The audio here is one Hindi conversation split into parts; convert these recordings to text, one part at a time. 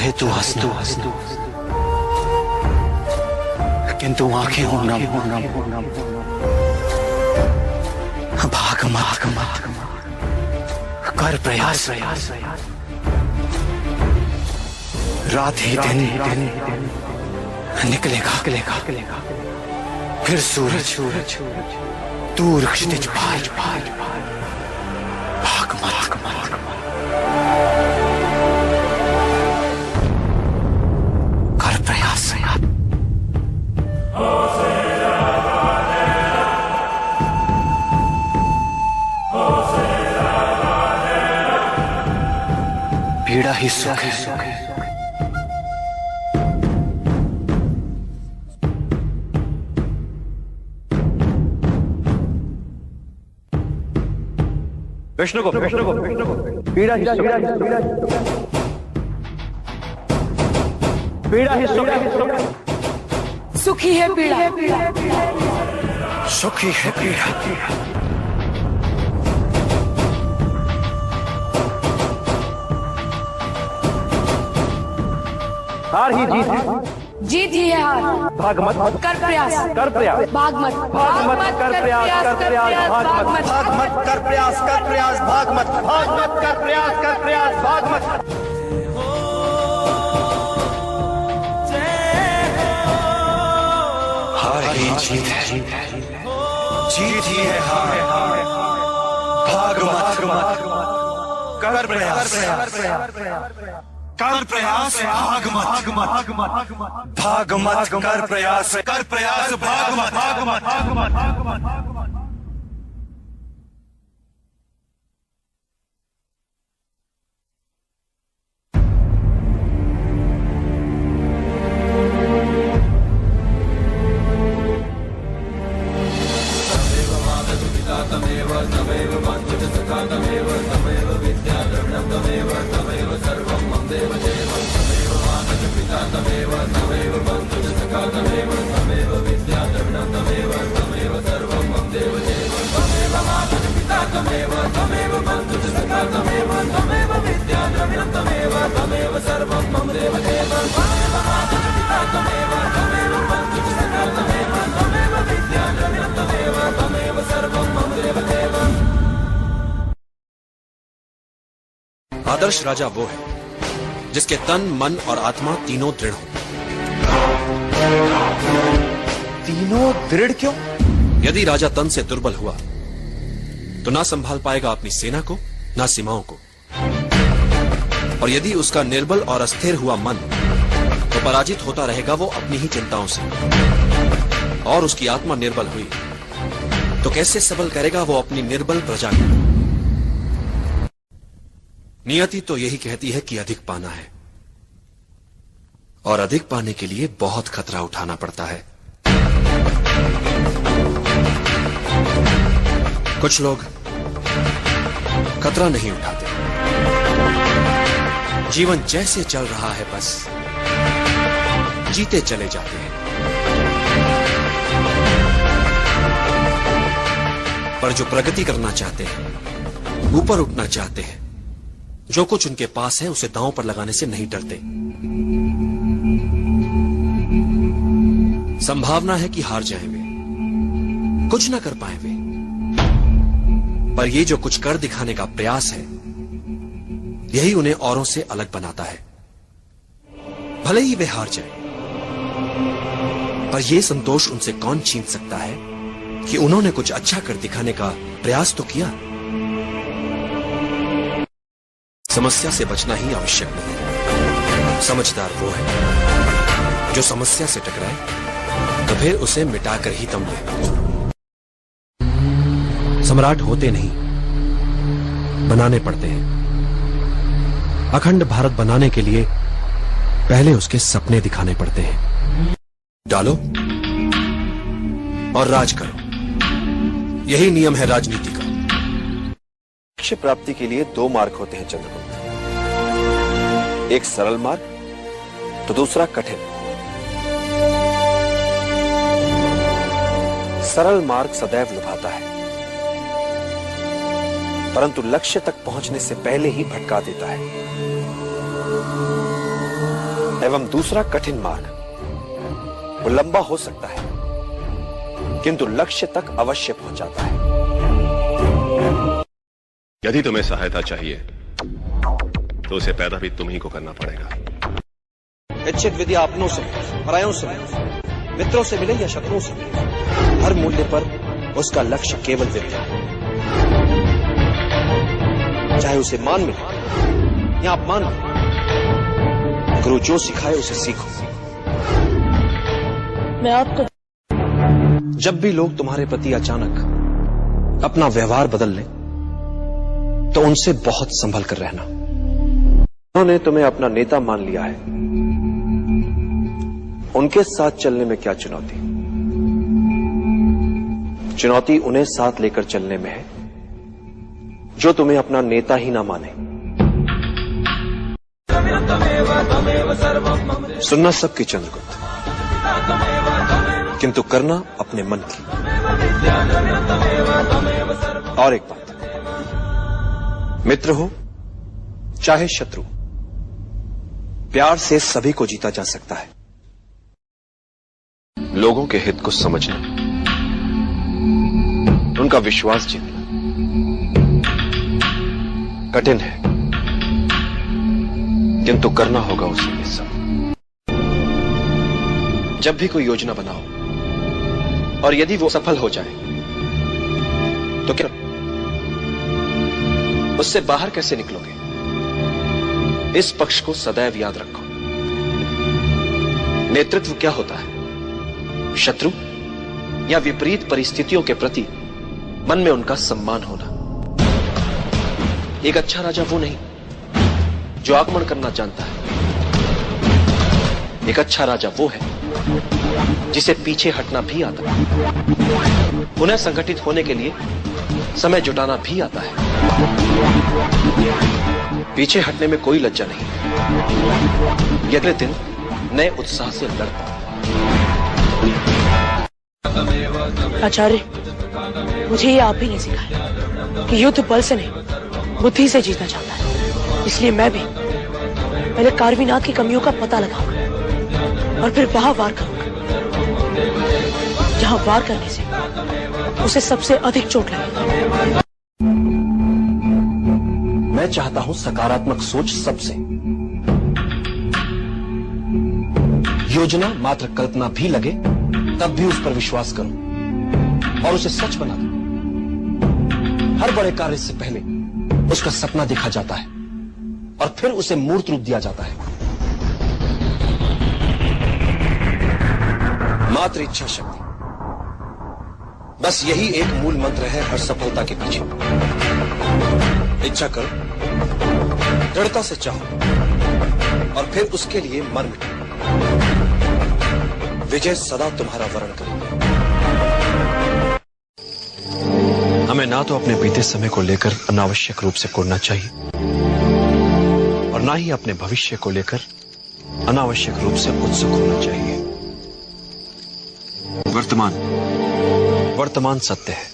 चाहे तू हंसना किंतु आंखें हो नम भाग मत कर प्रयास रात ही दिन निकलेगा फिर सूरज दूर क्षितिज पार भाग मत कर प्रयास पीड़ा ही सुख है विष्णु को पीड़ा ही सुखी है पीड़ा सुखी है पीड़ा हार ही जीत ही है हार भाग मत कर प्रयास भाग मत कर प्रयास भाग मत कर प्रयास भाग मत कर प्रयास भाग मत। हार ही जीत है जीत ही है हार भाग मत कर प्रयास भाग मत कर प्रयास भाग मत आदर्श राजा वो है जिसके तन मन और आत्मा तीनों दृढ़ हो। तीनों दृढ़ क्यों? यदि राजा तन से दुर्बल हुआ तो ना संभाल पाएगा अपनी सेना को ना सीमाओं को, और यदि उसका निर्बल और अस्थिर हुआ मन तो पराजित होता रहेगा वो अपनी ही चिंताओं से, और उसकी आत्मा निर्बल हुई तो कैसे सबल करेगा वो अपनी निर्बल प्रजा को। नियति तो यही कहती है कि अधिक पाना है, और अधिक पाने के लिए बहुत खतरा उठाना पड़ता है। कुछ लोग खतरा नहीं उठाते, जीवन जैसे चल रहा है बस जीते चले जाते हैं। पर जो प्रगति करना चाहते हैं, ऊपर उठना चाहते हैं, जो कुछ उनके पास है उसे दांव पर लगाने से नहीं डरते। संभावना है कि हार जाएं वे, कुछ ना कर पाए वे, पर ये जो कुछ कर दिखाने का प्रयास है यही उन्हें औरों से अलग बनाता है। भले ही वे हार जाएं, पर यह संतोष उनसे कौन छीन सकता है कि उन्होंने कुछ अच्छा कर दिखाने का प्रयास तो किया। समस्या से बचना ही आवश्यक नहीं, समझदार वो है जो समस्या से टकराए तो फिर उसे मिटाकर ही दम ले। सम्राट होते नहीं, बनाने पड़ते हैं। अखंड भारत बनाने के लिए पहले उसके सपने दिखाने पड़ते हैं। डालो और राज करो, यही नियम है राजनीति का। लक्ष्य प्राप्ति के लिए दो मार्ग होते हैं चंद्रगुप्त, एक सरल मार्ग तो दूसरा कठिन। सरल मार्ग सदैव लुभाता है, परंतु लक्ष्य तक पहुंचने से पहले ही भटका देता है। एवं दूसरा कठिन मार्ग वो लंबा हो सकता है किंतु लक्ष्य तक अवश्य पहुंचाता है। यदि तुम्हें सहायता चाहिए तो उसे पैदा भी तुम ही को करना पड़ेगा। इच्छित विद्या अपनों से मिले, परायों से मिले, मित्रों से मिले या शत्रुओं से मिले, हर मूल्य पर उसका लक्ष्य केवल विद्या, चाहे उसे मान मिले या अपमान मिले। गुरु जो सिखाए उसे सीखो। मैं आपको जब भी लोग तुम्हारे प्रति अचानक अपना व्यवहार बदल लें तो उनसे बहुत संभल कर रहना। उन्होंने तुम्हें अपना नेता मान लिया है, उनके साथ चलने में क्या चुनौती? चुनौती उन्हें साथ लेकर चलने में है जो तुम्हें अपना नेता ही ना माने। सुनना सबकी चंद्रगुप्त, किंतु करना अपने मन की। और एक बात, मित्र हो चाहे शत्रु, प्यार से सभी को जीता जा सकता है। लोगों के हित को समझना, उनका विश्वास जीतना कठिन है, किंतु करना होगा उसी के साथ। जब भी कोई योजना बनाओ और यदि वो सफल हो जाए तो क्या उससे बाहर कैसे निकलोगे? इस पक्ष को सदैव याद रखो। नेतृत्व क्या होता है? शत्रु या विपरीत परिस्थितियों के प्रति मन में उनका सम्मान होना। एक अच्छा राजा वो नहीं जो आक्रमण करना जानता है। एक अच्छा राजा वो है जिसे पीछे हटना भी आता है, पुनः संगठित होने के लिए समय जुटाना भी आता है। पीछे हटने में कोई लज्जा नहीं। अगले दिन नए उत्साह से लड़ता। आचार्य, मुझे ये आप ही ने सिखाया कि युद्ध बल से नहीं बुद्धि से जीतना चाहता है। इसलिए मैं भी पहले कार्विनाथ की कमियों का पता लगाऊंगा और फिर वहां वार करूंगा जहां वार करने से उसे सबसे अधिक चोट लगेगी। मैं चाहता हूं सकारात्मक सोच सबसे। योजना मात्र कल्पना भी लगे तब भी उस पर विश्वास करो और उसे सच बना दो। हर बड़े कार्य से पहले उसका सपना देखा जाता है और फिर उसे मूर्त रूप दिया जाता है। मात्र इच्छा शक्ति, बस यही एक मूल मंत्र है हर सफलता के पीछे। इच्छा करो, दृढ़ता से चाहो और फिर उसके लिए मर मिटो। विजय सदा तुम्हारा वरण करेगी। हमें ना तो अपने बीते समय को लेकर अनावश्यक रूप से कोड़ना चाहिए और ना ही अपने भविष्य को लेकर अनावश्यक रूप से उत्सुक होना चाहिए। वर्तमान सत्य है,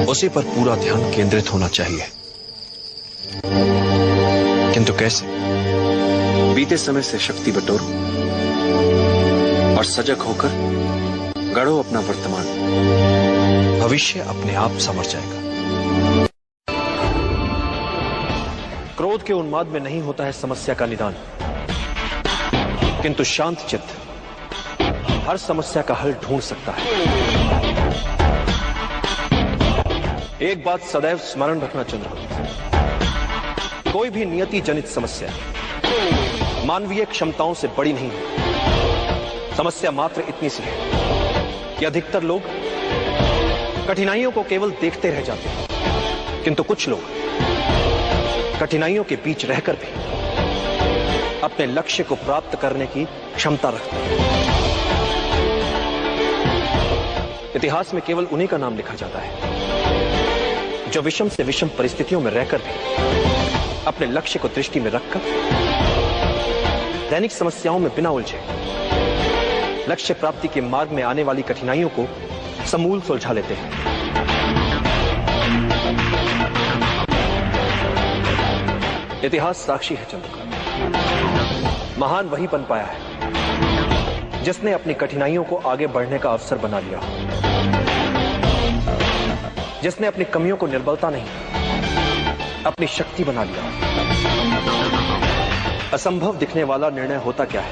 उसी पर पूरा ध्यान केंद्रित होना चाहिए। किंतु कैसे? बीते समय से शक्ति बटोरो और सजग होकर गढ़ो अपना वर्तमान। भविष्य अपने आप संवर जाएगा। क्रोध के उन्माद में नहीं होता है समस्या का निदान, किंतु शांत चित्त हर समस्या का हल ढूंढ सकता है। एक बात सदैव स्मरण रखना चंद्रगुप्त, कोई भी नियति जनित समस्या मानवीय क्षमताओं से बड़ी नहीं है। समस्या मात्र इतनी सी है कि अधिकतर लोग कठिनाइयों को केवल देखते रह जाते हैं, किंतु कुछ लोग कठिनाइयों के बीच रहकर भी अपने लक्ष्य को प्राप्त करने की क्षमता रखते हैं। इतिहास में केवल उन्हीं का नाम लिखा जाता है जो विषम से विषम परिस्थितियों में रहकर भी अपने लक्ष्य को दृष्टि में रखकर दैनिक समस्याओं में बिना उलझे लक्ष्य प्राप्ति के मार्ग में आने वाली कठिनाइयों को समूल सुलझा लेते हैं। इतिहास साक्षी है चंद्रकांत। महान वही बन पाया है जिसने अपनी कठिनाइयों को आगे बढ़ने का अवसर बना लिया, जिसने अपनी कमियों को निर्बलता नहीं अपनी शक्ति बना लिया। असंभव दिखने वाला निर्णय होता क्या है?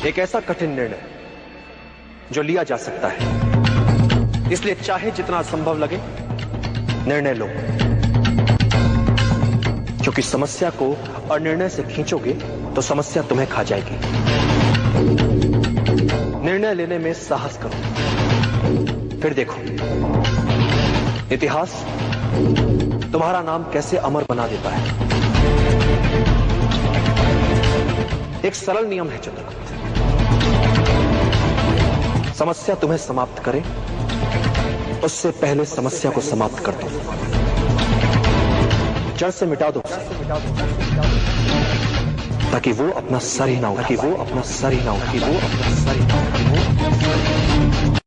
एक ऐसा कठिन निर्णय जो लिया जा सकता है। इसलिए चाहे जितना असंभव लगे, निर्णय लो, क्योंकि समस्या को अनिर्णय से खींचोगे तो समस्या तुम्हें खा जाएगी। निर्णय लेने में साहस करो, फिर देखो इतिहास तुम्हारा नाम कैसे अमर बना देता है। एक सरल नियम है चित्रगुप्त, समस्या तुम्हें समाप्त करे उससे पहले समस्या को समाप्त कर दो, जड़ से मिटा दो, ताकि वो अपना सर ही ना उठा पाए।